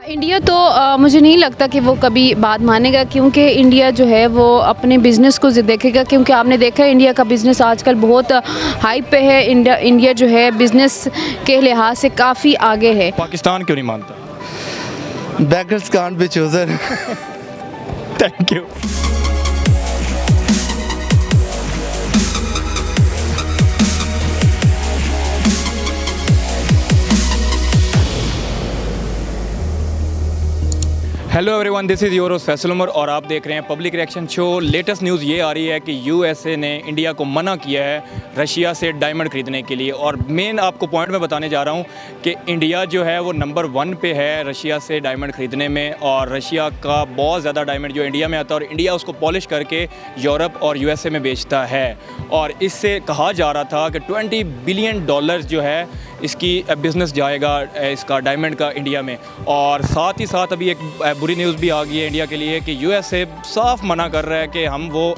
India तो मुझे नहीं लगता कि वो कभी बात मानेगा, क्योंकि इंडिया जो है वो अपने बिज़नेस को देखेगा। क्योंकि आपने देखा है इंडिया का बिज़नेस आजकल बहुत हाइप पे है। इंडिया जो है बिज़नेस के लिहाज से काफ़ी आगे है। पाकिस्तान क्यों नहीं मानता? Beggars can't be choosers. Thank you. Hello everyone, this is your host Faisal Umar और आप देख रहे हैं public reaction show. Latest news ये आ रही है कि यूएसए ने इंडिया को मना किया है रशिया से डायमंड ख़रीदने के लिए। और मेन आपको पॉइंट में बताने जा रहा हूँ कि इंडिया जो है वो नंबर 1 पे है रशिया से डायमंड ख़रीदने में। और रशिया का बहुत ज़्यादा डायमंड जो इंडिया में आता है और इंडिया उसको पॉलिश करके यूरोप और यूएसए में बेचता है। और इससे कहा जा रहा था कि $20 बिलियन जो है इसकी बिज़नेस जाएगा इसका डायमंड का इंडिया में। और साथ ही साथ अभी एक बुरी न्यूज़ भी आ गई है इंडिया के लिए कि यूएसए साफ मना कर रहा है कि हम वो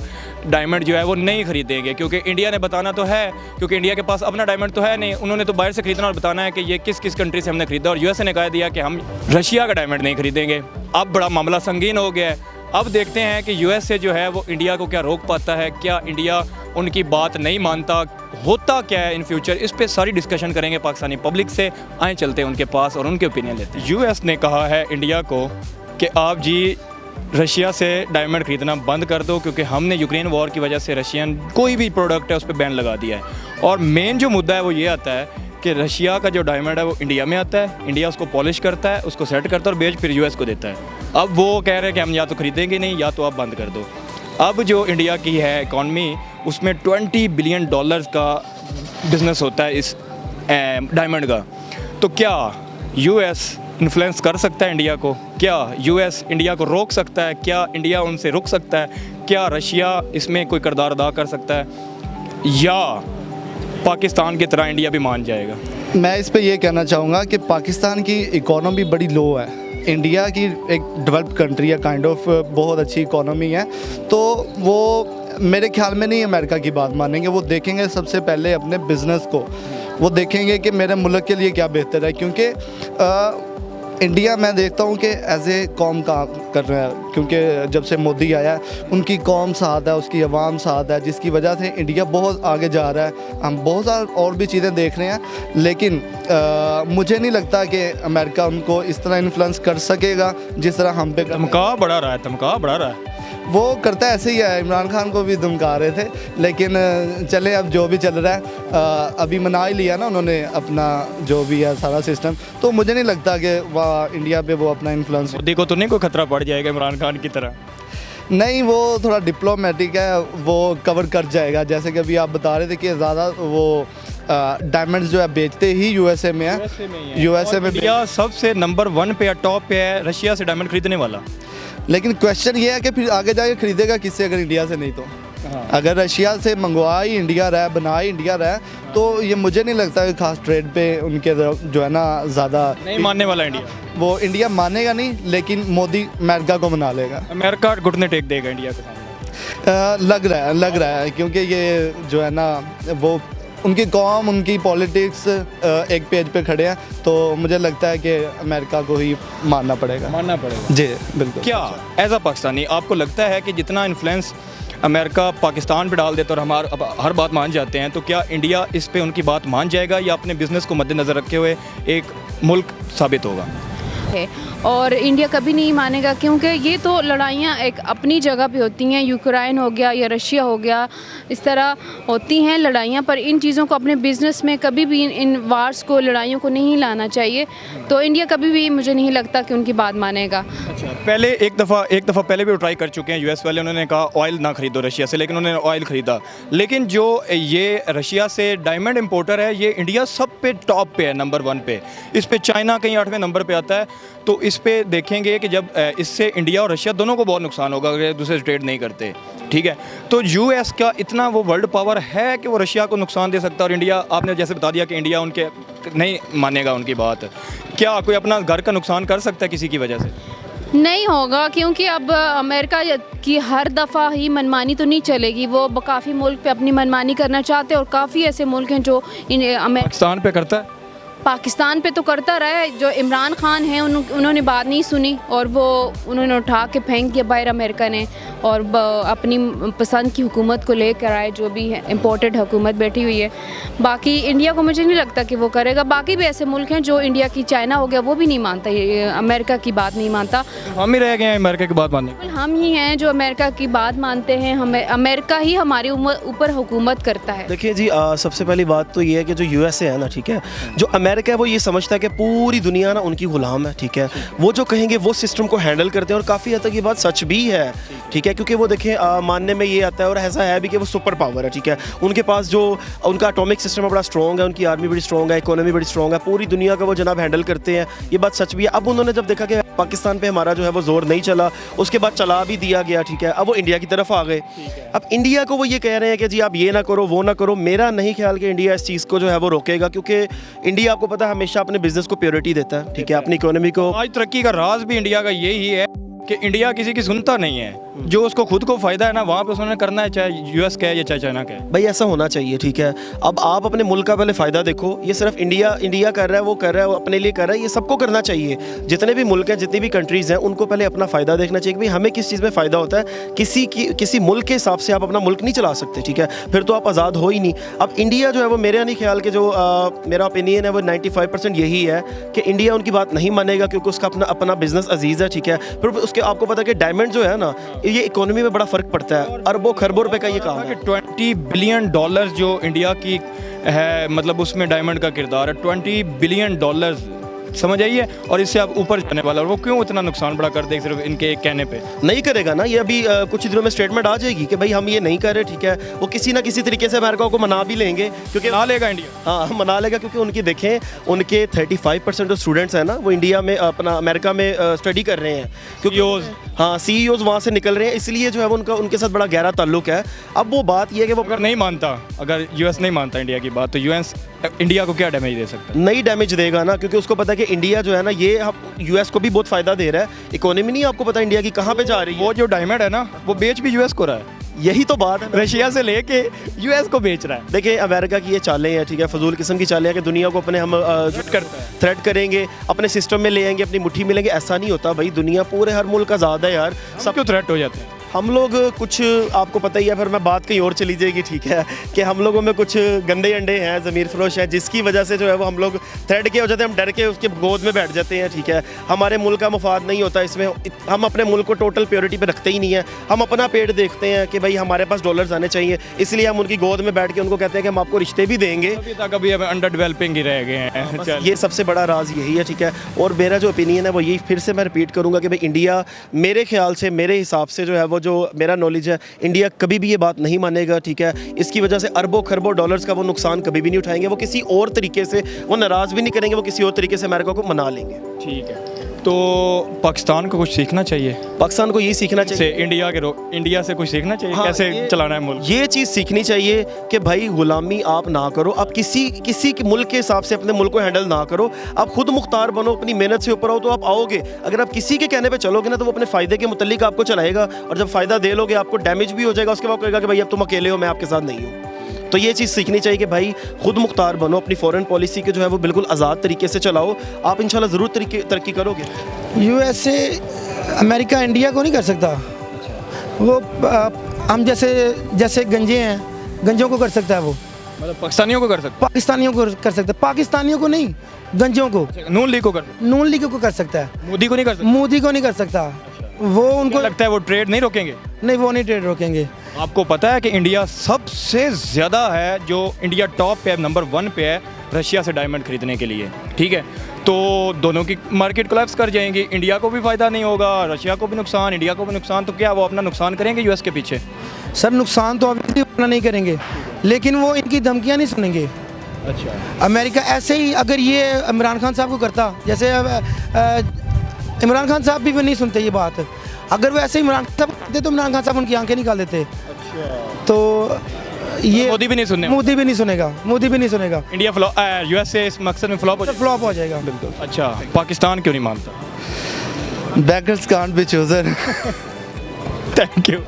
डायमंड जो है वो नहीं ख़रीदेंगे। क्योंकि इंडिया ने बताना तो है, क्योंकि इंडिया के पास अपना डायमंड तो है नहीं, उन्होंने तो बाहर से ख़रीदना और बताना है कि ये किस किस कंट्री से हमने ख़रीदा। और यूएसए ने कह दिया कि हम रशिया का डायमंड नहीं ख़रीदेंगे। अब बड़ा मामला संगीन हो गया है। अब देखते हैं कि यूएसए जो है वो इंडिया को क्या रोक पाता है, क्या इंडिया उनकी बात नहीं मानता, होता क्या है इन फ्यूचर। इस पे सारी डिस्कशन करेंगे पाकिस्तानी पब्लिक से। आए चलते हैं उनके पास और उनके ओपिनियन लेते हैं। यूएस ने कहा है इंडिया को कि आप जी रशिया से डायमंड ख़रीदना बंद कर दो, क्योंकि हमने यूक्रेन वॉर की वजह से रशियन कोई भी प्रोडक्ट है उस पर बैन लगा दिया है। और मेन जो मुद्दा है वो ये आता है कि रशिया का जो डायमंड है वो इंडिया में आता है, इंडिया उसको पॉलिश करता है, उसको सेट करता है और बेच फिर यूएस को देता है। अब वो कह रहे हैं कि हम या तो ख़रीदेंगे नहीं या तो आप बंद कर दो। अब जो इंडिया की है इकॉनमी उसमें $20 बिलियन का बिज़नेस होता है इस डायमंड का। तो क्या यूएस इन्फ्लुएंस कर सकता है इंडिया को? क्या यूएस इंडिया को रोक सकता है? क्या इंडिया उनसे रुक सकता है? क्या रशिया इसमें कोई किरदार अदा कर सकता है, या पाकिस्तान की तरह इंडिया भी मान जाएगा? मैं इस पे ये कहना चाहूँगा कि पाकिस्तान की इकोनॉमी बड़ी लो है, इंडिया की एक डेवलप्ड कंट्री है, काइंड ऑफ बहुत अच्छी इकोनॉमी है। तो वो मेरे ख्याल में नहीं अमेरिका की बात मानेंगे। वो देखेंगे सबसे पहले अपने बिज़नेस को, वो देखेंगे कि मेरे मुल्क के लिए क्या बेहतर है। क्योंकि इंडिया मैं देखता हूँ कि एज ए कौम काम कर रहा है, क्योंकि जब से मोदी आया है उनकी कौम साथ है, उसकी आवाम साथ है, जिसकी वजह से इंडिया बहुत आगे जा रहा है। हम बहुत सारी और भी चीज़ें देख रहे हैं, लेकिन मुझे नहीं लगता कि अमेरिका उनको इस तरह इन्फ्लुएंस कर सकेगा जिस तरह हम पे धमका बढ़ा रहा है, धमका बढ़ा रहा है। वो करता है ऐसे ही है। इमरान खान को भी धमका रहे थे, लेकिन चले अब जो भी चल रहा है अभी मना ही लिया ना उन्होंने अपना जो भी है सारा सिस्टम। तो मुझे नहीं लगता कि वह इंडिया पे वो अपना इन्फ्लुएंस। मोदी को तो नहीं कोई खतरा पड़ जाएगा इमरान खान की तरह? नहीं, वो थोड़ा डिप्लोमेटिक है, वो कवर कर जाएगा। जैसे कि अभी आप बता रहे थे कि ज़्यादा वो डायमंड्स जो है बेचते ही यूएसए में है। यूएसए में इंडिया सबसे नंबर 1 पे या टॉप पे है रशिया से डायमंड खरीदने वाला। लेकिन क्वेश्चन ये है कि फिर आगे जाके खरीदेगा किससे अगर इंडिया से नहीं तो? अगर रशिया से मंगवा ही इंडिया रहा, बना ही इंडिया रहा, तो ये मुझे नहीं लगता कि खास ट्रेड पे उनके जो है ना ज़्यादा नहीं मानने वाला इंडिया। वो इंडिया मानेगा नहीं, लेकिन मोदी अमेरिका को मना लेगा। अमेरिका घुटने टेक देगा इंडिया के सामने। लग रहा है क्योंकि ये जो है ना वो उनकी कौम, उनकी पॉलिटिक्स एक पेज पे खड़े हैं। तो मुझे लगता है कि अमेरिका को ही मानना पड़ेगा जी, बिल्कुल। क्या एज अ पाकिस्तानी आपको लगता है कि जितना इन्फ्लुएंस अमेरिका पाकिस्तान पे डाल देता और हमारा हर बात मान जाते हैं, तो क्या इंडिया इस पे उनकी बात मान जाएगा या अपने बिजनेस को मद्देनज़र रखे हुए एक मुल्क साबित होगा? है और इंडिया कभी नहीं मानेगा, क्योंकि ये तो लड़ाइयाँ एक अपनी जगह पे होती हैं। यूक्रेन हो गया या रशिया हो गया, इस तरह होती हैं लड़ाइयाँ। पर इन चीज़ों को अपने बिज़नेस में कभी भी इन वार्स को, लड़ाइयों को नहीं लाना चाहिए। तो इंडिया कभी भी मुझे नहीं लगता कि उनकी बात मानेगा। अच्छा, पहले एक दफ़ा पहले भी वो ट्राई कर चुके हैं यूएस वाले। उन्होंने कहा ऑयल ना खरीदो रशिया से, लेकिन उन्होंने ऑयल ख़रीदा। लेकिन जो ये रशिया से डायमंड इंपोर्टर है, ये इंडिया सब पे टॉप पे है, नंबर 1 पे। इस पे चाइना कहीं 8वें नंबर पे आता है। तो इस पे देखेंगे कि जब इससे इंडिया और रशिया दोनों को बहुत नुकसान होगा अगर एक दूसरे से ट्रेड नहीं करते, ठीक है। तो यूएस का इतना वो वर्ल्ड पावर है कि वो रशिया को नुकसान दे सकता है। और इंडिया, आपने जैसे बता दिया कि इंडिया उनके नहीं मानेगा उनकी बात। क्या कोई अपना घर का नुकसान कर सकता है किसी की वजह से? नहीं होगा, क्योंकि अब अमेरिका की हर दफ़ा ही मनमानी तो नहीं चलेगी। वो काफ़ी मुल्क पे अपनी मनमानी करना चाहते हैं और काफ़ी ऐसे मुल्क हैं जो पाकिस्तान पे करता है। पाकिस्तान पे तो करता रहा है। जो इमरान खान हैं उन्होंने बात नहीं सुनी और वो उन्होंने उठा के फेंक दिया बाहर अमेरिका ने, और अपनी पसंद की हुकूमत को लेकर आए, जो भी है इम्पोर्टेड हुकूमत बैठी हुई है। बाकी इंडिया को मुझे नहीं लगता कि वो करेगा। बाकी भी ऐसे मुल्क हैं जो इंडिया की, चाइना हो गया, वो भी नहीं मानता, ये अमेरिका की बात नहीं मानता। हम ही रह गए हैं अमेरिका की बात मानने। बिल्कुल हम ही हैं जो अमेरिका की बात मानते हैं। हमें अमेरिका ही हमारे ऊपर हुकूमत करता है। देखिए जी, सबसे पहली बात तो ये है कि जो यूएसए है ना, ठीक है, जो अमेरिका है वो ये समझता है कि पूरी दुनिया ना उनकी गुलाम है, ठीक है। वो जो कहेंगे वो सिस्टम को हैंडल करते हैं, और काफ़ी हद तक ये बात सच भी है, ठीक है, क्योंकि वो देखें मानने में ये आता है और ऐसा है भी कि वो सुपर पावर है, ठीक है। उनके पास जो उनका एटॉमिक सिस्टम है बड़ा स्ट्रॉन्ग है, उनकी आर्मी बड़ी स्ट्रॉन्ग है, इकोनॉमी बड़ी स्ट्रॉन्ग है, पूरी दुनिया का वो जनाब हैंडल करते हैं, ये बात सच भी है। अब उन्होंने जब देखा कि पाकिस्तान पे हमारा जो है वो जोर नहीं चला, उसके बाद चला भी दिया गया, ठीक है, अब वो इंडिया की तरफ आ गए। अब इंडिया को वो ये कह रहे हैं कि जी आप ये ना करो, वो ना करो। मेरा नहीं ख्याल कि इंडिया इस चीज़ को जो है वो रोकेगा, क्योंकि इंडिया आपको पता है हमेशा अपने बिजनेस को प्रायोरिटी देता है, ठीक है, अपनी इकोनॉमी को। आज तरक्की का राज भी इंडिया का यही है कि इंडिया किसी की सुनता नहीं है। जो उसको खुद को फ़ायदा है ना, वहाँ पे उसने करना है, चाहे यूएस का है या चाहे चाइना का है। भाई ऐसा होना चाहिए, ठीक है। अब आप अपने मुल्क का पहले फ़ायदा देखो। ये सिर्फ इंडिया कर रहा है, वो कर रहा है, वो अपने लिए कर रहा है, ये सबको करना चाहिए। जितने भी मुल्क हैं, जितनी भी कंट्रीज़ हैं, उनको पहले अपना फ़ायदा देखना चाहिए कि भाई हमें किस चीज़ में फ़ायदा होता है। किसी मुल्क के हिसाब से आप अपना मुल्क नहीं चला सकते, ठीक है, फिर तो आप आज़ाद हो ही नहीं। अब इंडिया जो है वो मेरे नहीं ख्याल के जो मेरा ओपिनियन है वो 95% यही है कि इंडिया उनकी बात नहीं मानेगा, क्योंकि उसका अपना बिजनेस अजीज़ है, ठीक है। फिर उसके आपको पता है कि डायमंड जो है ना, ये इकोनॉमी में बड़ा फ़र्क पड़ता है, अरबों खरबों रुपए का ये काम है। 20 बिलियन डॉलर जो इंडिया की है, मतलब उसमें डायमंड का किरदार है। 20 बिलियन डॉलर, समझ आइए, और इससे आप ऊपर जाने वाला। और वो क्यों इतना नुकसान बड़ा कर दे सिर्फ इनके एक कहने पे? नहीं करेगा ना, ये अभी कुछ दिनों में स्टेटमेंट आ जाएगी कि भाई हम ये नहीं कर रहे, ठीक है। वो किसी ना किसी तरीके से अमेरिका को मना भी लेंगे, क्योंकि मना लेगा इंडिया। हाँ, मना लेगा, क्योंकि उनकी देखें, उनके 35% जो स्टूडेंट्स हैं ना, वो इंडिया में अपना अमेरिका में स्टडी कर रहे हैं, क्योंकि हाँ CEOs वहाँ से निकल रहे हैं, इसलिए जो है वो उनके साथ बड़ा गहरा ताल्लुक है। अब वो बात ये है कि वो अगर नहीं मानता, अगर यूएस नहीं मानता इंडिया की बात, तो यूएस इंडिया को क्या डैमेज दे सकता है? नहीं डैमेज देगा ना, क्योंकि उसको पता है कि इंडिया जो है ना, ये यूएस को भी बहुत फ़ायदा दे रहा है। इकोनॉमी नहीं आपको पता इंडिया की कहाँ पे जा रही है। वो जो डायमंड है ना, वो बेच भी यूएस को रहा है। यही तो बात है, रशिया से लेके यूएस को बेच रहा है। देखिए अमेरिका की ये चालें हैं, ठीक है, फजूल किस्म की चालें हैं कि दुनिया को अपने हम थ्रेट करेंगे, अपने सिस्टम में ले आएंगे, अपनी मुट्ठी में लेंगे। ऐसा नहीं होता भाई, दुनिया पूरे हर मुल्क आज़ाद है यार। सब क्यों थ्रेट हो जाते हैं? हम लोग कुछ, आपको पता ही है, फिर मैं बात कहीं और चली जाएगी, ठीक है, कि हम लोगों में कुछ गंदे अंडे हैं, ज़मीर फरोश हैं, जिसकी वजह से जो है वो हम लोग थ्रेड के हो जाते हैं, हम डर के उसके गोद में बैठ जाते हैं, ठीक है। हमारे मुल्क का मुफाद नहीं होता इसमें, हम अपने मुल्क को टोटल प्योरिटी पे रखते ही नहीं है। हम अपना पेट देखते हैं कि भाई हमारे पास डॉलर्स आने चाहिए, इसलिए हम उनकी गोद में बैठ के उनको कहते हैं कि हम आपको रिश्ते भी देंगे। अभी तक अभी अंडर डेवलपिंग ही रह गए हैं। ये सबसे बड़ा राज यही है, ठीक है। और मेरा जो ओपिनियन है वो यही, फिर से मैं रिपीट करूँगा कि भाई इंडिया, मेरे ख्याल से, मेरे हिसाब से जो है वो, जो मेरा नॉलेज है, इंडिया कभी भी ये बात नहीं मानेगा, ठीक है। इसकी वजह से अरबों खरबों डॉलर्स का वो नुकसान कभी भी नहीं उठाएंगे। वो किसी और तरीके से, वो नाराज़ भी नहीं करेंगे, वो किसी और तरीके से अमेरिका को मना लेंगे। ठीक है, तो पाकिस्तान को कुछ सीखना चाहिए। पाकिस्तान को यही सीखना चाहिए, इंडिया से कुछ सीखना चाहिए, हाँ, कैसे चलाना है मुल्क। ये चीज़ सीखनी चाहिए कि भाई गुलामी आप ना करो, आप किसी के मुल्क के हिसाब से अपने मुल्क को हैंडल ना करो। आप खुद मुख्तार बनो, अपनी मेहनत से ऊपर आओ तो आप आओगे। अगर आप किसी के कहने पे चलोगे ना, तो वो अपने फ़ायदे के मुतालिक आपको चलाएगा, और जब फ़ायदा दे लोगे आपको डैमेज भी हो जाएगा। उसके बाद कहेगा कि भाई अब तुम अकेले हो, मैं आपके साथ नहीं हूँ। तो ये चीज़ सीखनी चाहिए कि भाई खुद मुख्तार बनो, अपनी फॉरेन पॉलिसी के जो है वो बिल्कुल आज़ाद तरीके से चलाओ। आप इंशाल्लाह ज़रूर तरक्की करोगे। यूएसए अमेरिका इंडिया को नहीं कर सकता। वो हम जैसे गंजे हैं, गंजों को कर सकता है वो। मतलब पाकिस्तानियों को कर सकता पाकिस्तानियों को कर सकता है, पाकिस्तानियों को नहीं, गंजों को। है, नून लीग को कर सकता नून लीग को कर सकता है, है, मोदी को नहीं कर सकता। मोदी को नहीं कर सकता। वो उनको लगता है वो ट्रेड नहीं रोकेंगे। नहीं, वो नहीं ट्रेड रोकेंगे। आपको पता है कि इंडिया सबसे ज़्यादा है, जो इंडिया टॉप पे है, नंबर 1 पे है रशिया से डायमंड खरीदने के लिए, ठीक है। तो दोनों की मार्केट कोलैप्स कर जाएंगी, इंडिया को भी फ़ायदा नहीं होगा, रशिया को भी नुकसान, इंडिया को भी नुकसान। तो क्या वो अपना नुकसान करेंगे यूएस के पीछे? सर नुकसान तो ऑब्वियसली अपना नहीं करेंगे, लेकिन वो इनकी धमकियाँ नहीं सुनेंगे। अच्छा, अमेरिका ऐसे ही, अगर ये इमरान खान साहब को करता, जैसे इमरान खान साहब भी नहीं सुनते ये बात। अगर वो ऐसे ही इमरान खान साहब करते तो इमरान खान साहब उनकी आंखें निकाल देते। तो ये मोदी भी नहीं सुनने, मोदी भी नहीं सुनेगा, मोदी भी नहीं सुनेगा। इंडिया यूएस से इस मकसद में फ्लॉप हो जाएगा बिल्कुल। अच्छा, पाकिस्तान क्यों नहीं मानता? beggars can't be chosen. Thank you.